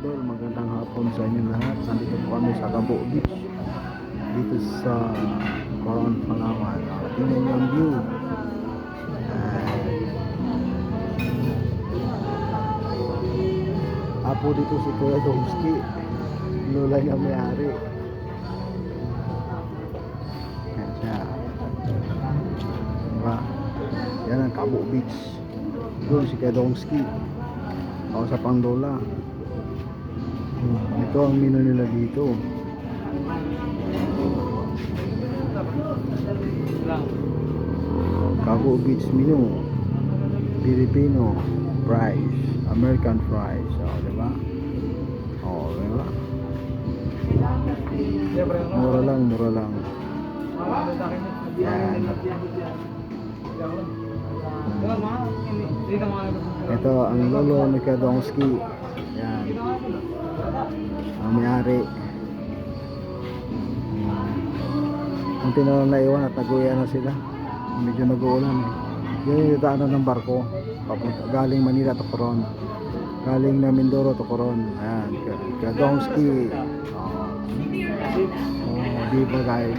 idol, magandang hapon sa inyo lahat. Nandito po kami sa Cabo Beach, dito sa Coron, Palawan. Tingnan niyo ang view. Apo dito si Kuya Domski, lola niya may-ari. Yan siya. Diba? Yan ang Cabo Beach. Doon si Kuya Domski, ako sa panglola. Ito ang menu nila dito. Cabo Beach menu, Filipino fries, American fries, diba? Diba? Mura lang. Yan. Ito ang lolo ni Kadongski. Yan. Ang may-ari. Kunti na lang naiwan at nag-uwi na sila. Medyo nag-uulan. Yun yung daanan ng barko papunta, galing Manila to Coron, galing na Mindoro to Coron. Ayan, Kadongski. Di ba guys?